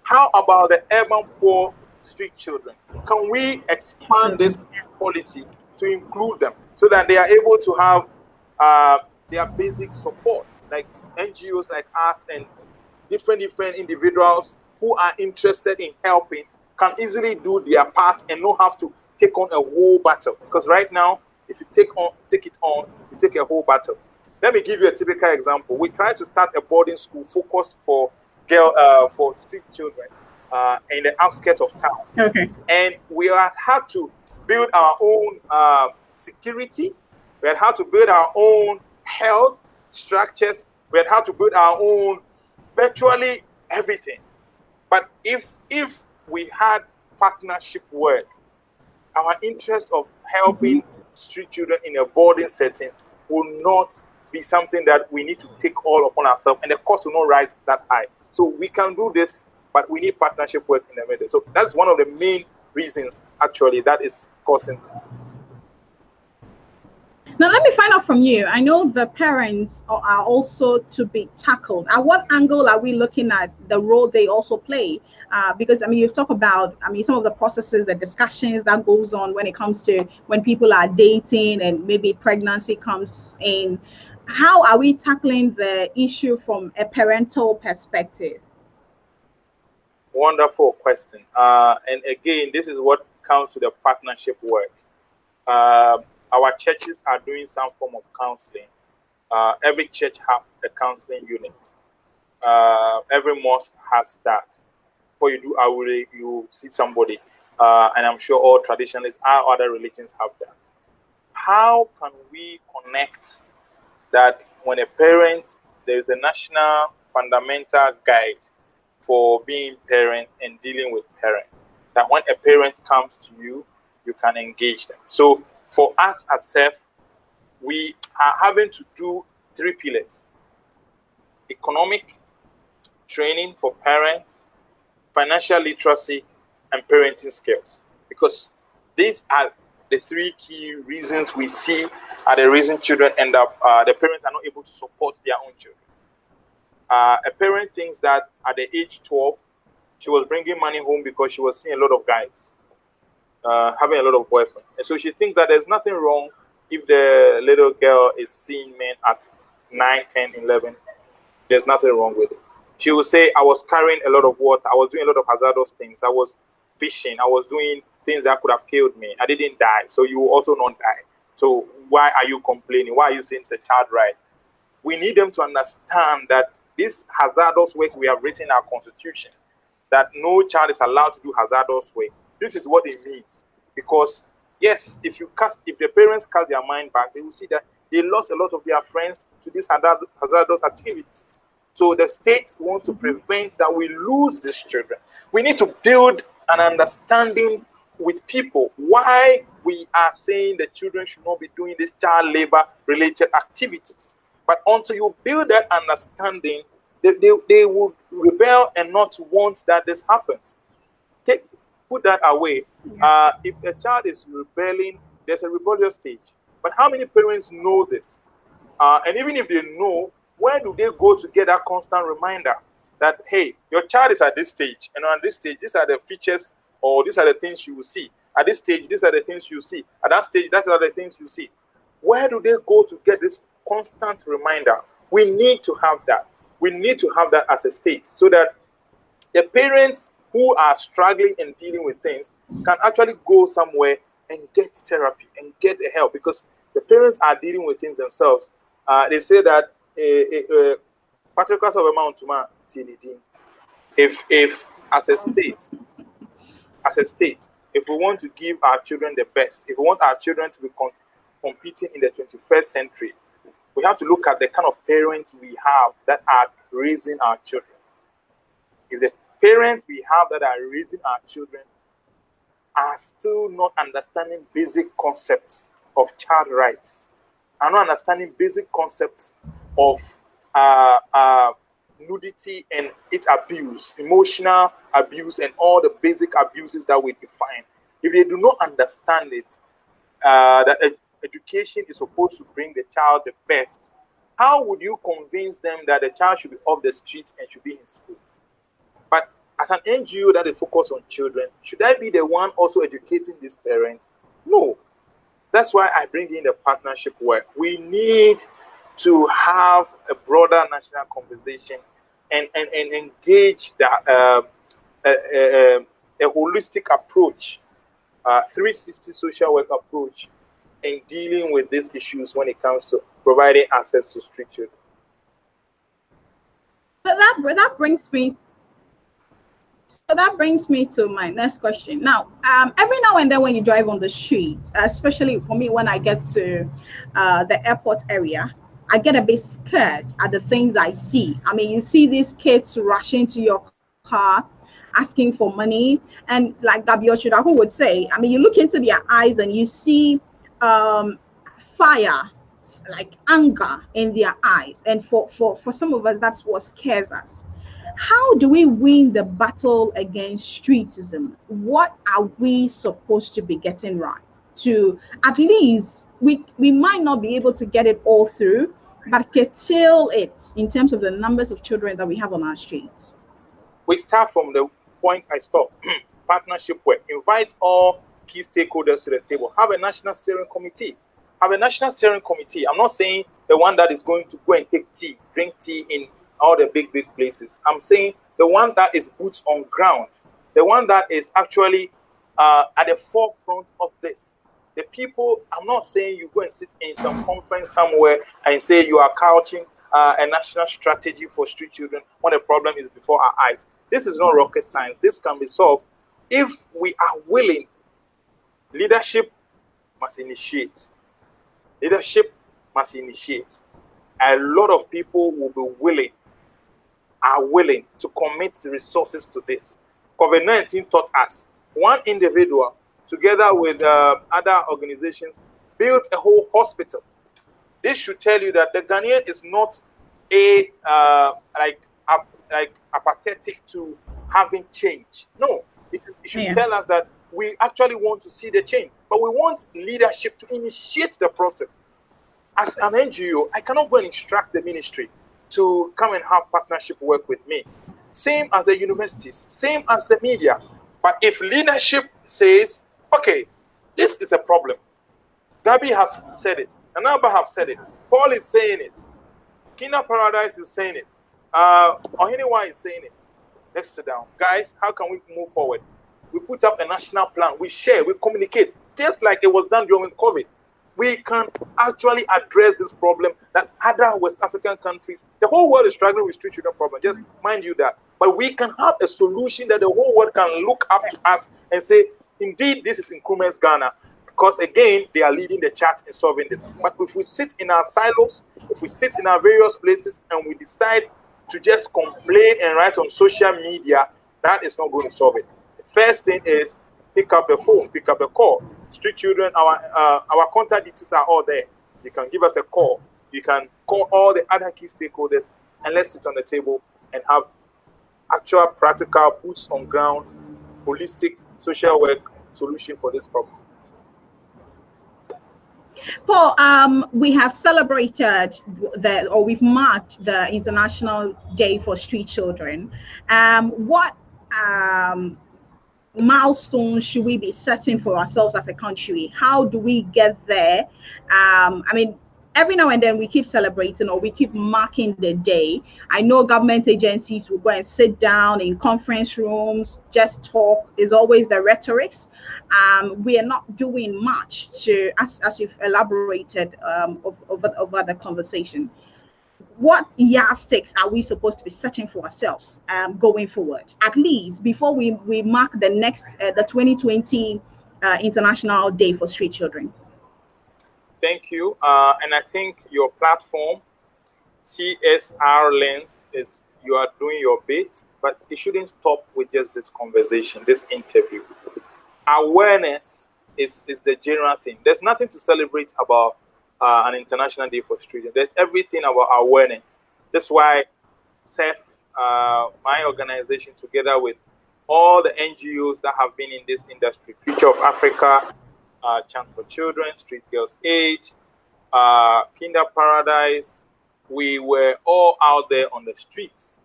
How about the urban poor street children? Can we expand this policy to include them so that they are able to have their basic support, like NGOs like us and different individuals who are interested in helping can easily do their part and not have to take on a whole battle? Because right now, if you take it on, you take a whole battle. Let me give you a typical example. We tried to start a boarding school focused for street children in the outskirts of town. Okay. And we had to build our own security. We had to build our own health structures. We had to build our own virtually everything. But if we had partnership work, our interest of helping street children in a boarding setting will not be something that we need to take all upon ourselves, and the cost will not rise that high. So we can do this, but we need partnership work in the middle. So that's one of the main reasons, actually, that is causing this. Now, let me find out from you. I know the parents are also to be tackled. At what angle are we looking at the role they also play? Because, I mean, you've talked about, some of the processes, the discussions that goes on when it comes to when people are dating and maybe pregnancy comes in. How are we tackling the issue from a parental perspective? Wonderful question. And again, this is what comes to the partnership work. Our churches are doing some form of counseling. Every church has a counseling unit. Every mosque has that. Before you do awure, you see somebody. And I'm sure all traditionalists, our other religions have that. How can we connect that when a parent, there is a national fundamental guide for being parent and dealing with parent, that when a parent comes to you, you can engage them. So for us at SCEF, we are having to do 3 pillars: economic training for parents, financial literacy, and parenting skills. Because these are the 3 key reasons we see are the reason children end up, the parents are not able to support their own children. A parent thinks that at the age 12, she was bringing money home because she was seeing a lot of guys, having a lot of boyfriends. And so she thinks that there's nothing wrong if the little girl is seeing men at 9, 10, 11. There's nothing wrong with it. She will say, I was carrying a lot of water. I was doing a lot of hazardous things. I was fishing. I was doing things that could have killed me. I didn't die. So you will also not die. So why are you complaining? Why are you saying it's a child right? We need them to understand that this hazardous work we have written in our constitution, that no child is allowed to do hazardous work. This is what it means. Because yes, if the parents cast their mind back, they will see that they lost a lot of their friends to these hazardous activities. So the state wants to prevent that we lose these children. We need to build an understanding with people why we are saying that children should not be doing these child labor related activities. But until you build that understanding, they will rebel and not want that this happens. Put that away. If a child is rebelling, there's a rebellious stage. But how many parents know this? And even if they know, where do they go to get that constant reminder that, hey, your child is at this stage, and on this stage, these are the features, or these are the things you will see. At this stage, these are the things you see. At that stage, these are the things you see. Where do they go to get this constant reminder. We need to have that. We need to have that as a state, so that the parents who are struggling and dealing with things can actually go somewhere and get therapy and get the help, because the parents are dealing with things themselves. They say that patriarchs of a mountain, if as a state, if we want to give our children the best, if we want our children to be competing in the 21st century, we have to look at the kind of parents we have that are raising our children. If the parents we have that are raising our children are still not understanding basic concepts of child rights, are not understanding basic concepts of nudity and its abuse, emotional abuse, and all the basic abuses that we define, if they do not understand it, that education is supposed to bring the child the best, how would you convince them that the child should be off the streets and should be in school? But as an NGO that is focused on children, should I be the one also educating these parents? No. That's why I bring in the partnership work. We need to have a broader national conversation and engage a holistic approach, 360 social work approach in dealing with these issues when it comes to providing access to street children. But that brings me to my next question. Now, every now and then when you drive on the street, especially for me when I get to the airport area, I get a bit scared at the things I see. I mean, you see these kids rushing to your car, asking for money, and like Gabio Chudaku would say, I mean, you look into their eyes and you see fire, like anger in their eyes. And for some of us, that's what scares us. How do we win the battle against streetism? What are we supposed to be getting right to at least we might not be able to get it all through, but curtail it in terms of the numbers of children that we have on our streets? We start from the point I stopped. Partnership work. Invite all key stakeholders to the table. Have a national steering committee. Have a national steering committee. I'm not saying the one that is going to go and take tea, drink tea in all the big places. I'm saying the one that is boots on ground, the one that is actually at the forefront of this. The people, I'm not saying you go and sit in some conference somewhere and say you are couching a national strategy for street children when the problem is before our eyes. This is not rocket science. This can be solved if we are willing. Leadership must initiate. Leadership must initiate. A lot of people will be are willing to commit resources to this. COVID-19 taught us. One individual, together with other organizations, built a whole hospital. This should tell you that the Ghanaian is not apathetic to having change. No, it should tell us that we actually want to see the change, but we want leadership to initiate the process. As an NGO, I cannot go and instruct the ministry to come and have partnership work with me. Same as the universities, same as the media. But if leadership says, okay, this is a problem, Gabi has said it, Anaba have said it, Paul is saying it, Kina Paradise is saying it, Ohiniwa is saying it. Let's sit down. Guys, how can we move forward? We put up a national plan, we share, we communicate, just like it was done during COVID. We can actually address this problem that other West African countries, the whole world is struggling with street children problem. Just mind you that. But we can have a solution that the whole world can look up to us and say, indeed, this is Nkrumah's Ghana. Because again, they are leading the charge in solving this. But if we sit in our silos, if we sit in our various places and we decide to just complain and write on social media, that is not going to solve it. The first thing is pick up the phone, pick up the call. Street children, our contact details are all there. You can give us a call. You can call all the other key stakeholders, and let's sit on the table and have actual, practical, boots on ground, holistic social work solution for this problem. Paul, we have celebrated we've marked the International Day for Street Children. What milestones should we be setting for ourselves as a country? How do we get there? I mean, every now and then we keep celebrating or we keep marking the day. I know government agencies will go and sit down in conference rooms, just talk, is always the rhetorics. We are not doing much to, as you've elaborated over the conversation. What yardsticks are we supposed to be setting for ourselves going forward, at least before we mark the next, the 2020 International Day for Street Children? Thank you. And I think your platform, CSR Lens, is you are doing your bit, but it shouldn't stop with just this conversation, this interview. Awareness is the general thing. There's nothing to celebrate about an International Day for Street. There's everything about awareness. That's why SCEF, my organization, together with all the NGOs that have been in this industry, Future of Africa, Chance for Children, Street Girls Aid, Kinder Paradise, we were all out there on the streets.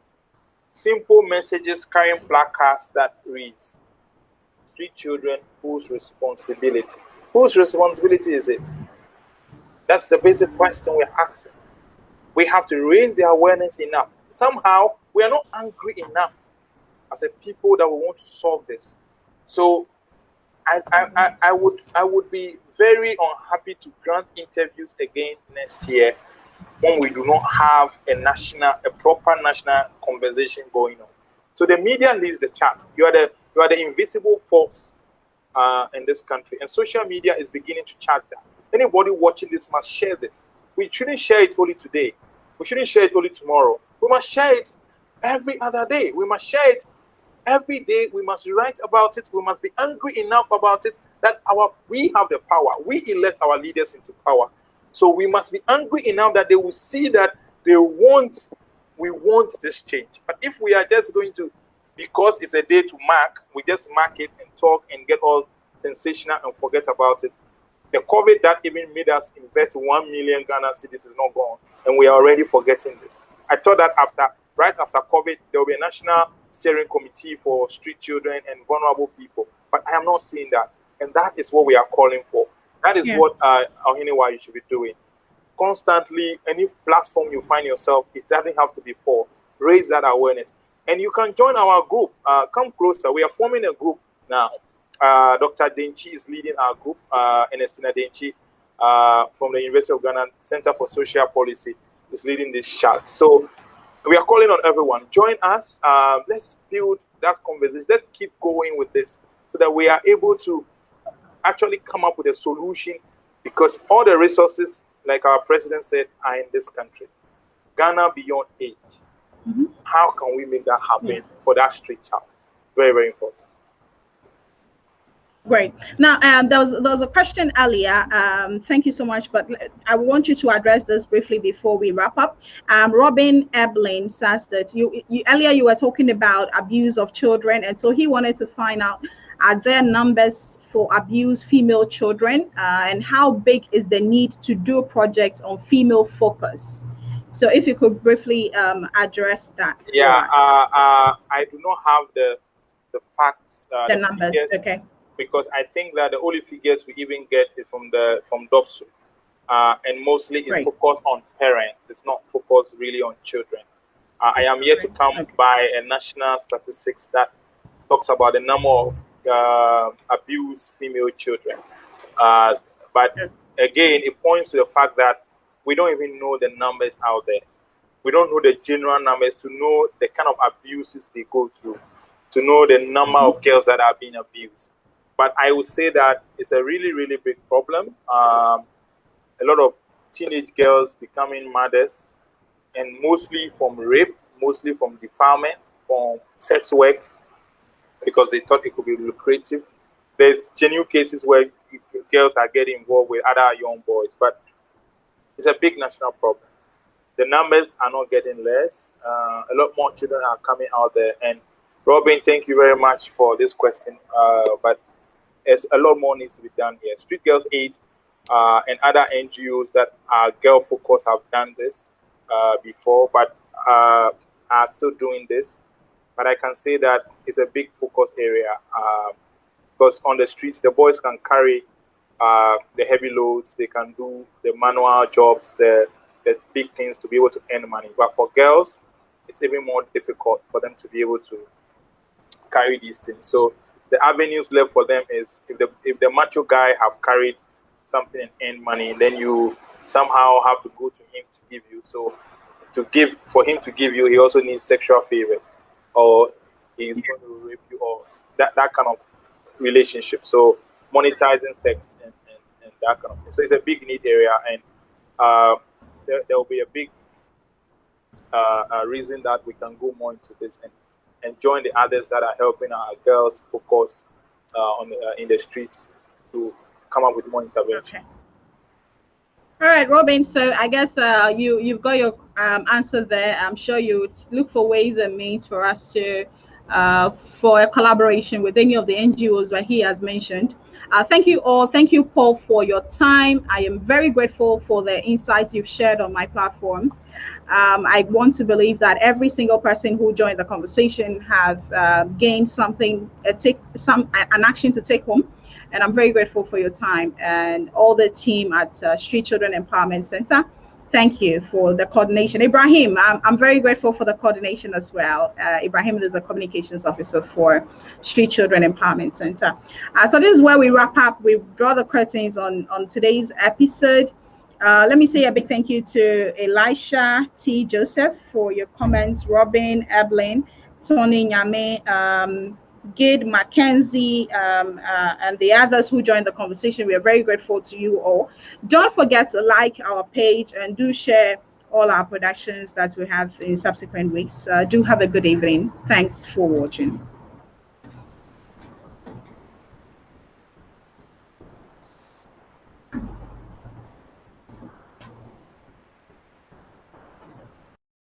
Simple messages carrying placards that reads, street children, whose responsibility? Whose responsibility is it? That's the basic question we're asking. We have to raise the awareness enough. Somehow, we are not angry enough as a people that we want to solve this. So I would be very unhappy to grant interviews again next year when we do not have a proper national conversation going on. So the media leads the chat. You are the invisible force in this country, and social media is beginning to chat that. Anybody watching this must share this. We shouldn't share it only today. We shouldn't share it only tomorrow. We must share it every other day. We must share it every day. We must write about it. We must be angry enough about it that we have the power. We elect our leaders into power. So we must be angry enough that they will see that we want this change. But if we are just going to, because it's a day to mark, we just mark it and talk and get all sensational and forget about it. The COVID that even made us invest 1 million Ghana cedis is not gone, and we are already forgetting this. I thought that right after COVID, there will be a national steering committee for street children and vulnerable people, but I am not seeing that, and that is what we are calling for. That is what Ohiniwa you should be doing. Constantly, any platform you find yourself, it doesn't have to be poor. Raise that awareness, and you can join our group. Come closer. We are forming a group now. Dr. Denchi is leading our group, Ernestina Denchi from the University of Ghana Center for Social Policy is leading this chat. So we are calling on everyone. Join us. Let's build that conversation. Let's keep going with this so that we are able to actually come up with a solution, because all the resources, like our president said, are in this country. Ghana beyond 8. Mm-hmm. How can we make that happen for that street child? Very, very important. Great. Now, there was a question earlier. Thank you so much, but I want you to address this briefly before we wrap up. Robin Eblin says that you earlier you were talking about abuse of children, and so he wanted to find out, are there numbers for abused female children, and how big is the need to do projects on female focus? So if you could briefly address that. Yeah, I do not have the facts. The numbers, figures, okay. Because I think that the only figures we even get is from DOFSU, and mostly it's focused on parents. It's not focused really on children. I am yet to come by a national statistics that talks about the number of abused female children. But again, it points to the fact that we don't even know the numbers out there. We don't know the general numbers to know the kind of abuses they go through, to know the number of girls that are being abused. But I would say that it's a really, really big problem. A lot of teenage girls becoming mothers, and mostly from rape, mostly from defilement, from sex work, because they thought it could be lucrative. There's genuine cases where girls are getting involved with other young boys, but it's a big national problem. The numbers are not getting less. A lot more children are coming out there. And Robin, thank you very much for this question. But a lot more needs to be done here. Street Girls Aid and other NGOs that are girl focused have done this before, but are still doing this. But I can say that it's a big focus area, because on the streets, the boys can carry the heavy loads, they can do the manual jobs, the big things to be able to earn money. But for girls, it's even more difficult for them to be able to carry these things. So the avenues left for them is if the macho guy have carried something and earned money, then you somehow have to go to him to give you. So for him to give you, he also needs sexual favors, or he's going to rape you, or that kind of relationship. So monetizing sex and that kind of thing. So it's a big need area, and there will be a big reason that we can go more into this and join the others that are helping our girls focus in the streets to come up with more intervention. Okay. All right, Robin. So I guess you've got your answer there. I'm sure you look for ways and means for us to for a collaboration with any of the NGOs that he has mentioned. Thank you all. Thank you, Paul, for your time. I am very grateful for the insights you've shared on my platform. I want to believe that every single person who joined the conversation have gained something, an action to take home. And I'm very grateful for your time, and all the team at Street Children Empowerment Center. Thank you for the coordination. Ibrahim, I'm very grateful for the coordination as well. Ibrahim is a communications officer for Street Children Empowerment Center. So this is where we wrap up. We draw the curtains on today's episode. Let me say a big thank you to Elisha T. Joseph for your comments, Robin, Evelyn, Tony Nyame, Gid, Mackenzie, and the others who joined the conversation. We are very grateful to you all. Don't forget to like our page and do share all our productions that we have in subsequent weeks. Do have a good evening. Thanks for watching.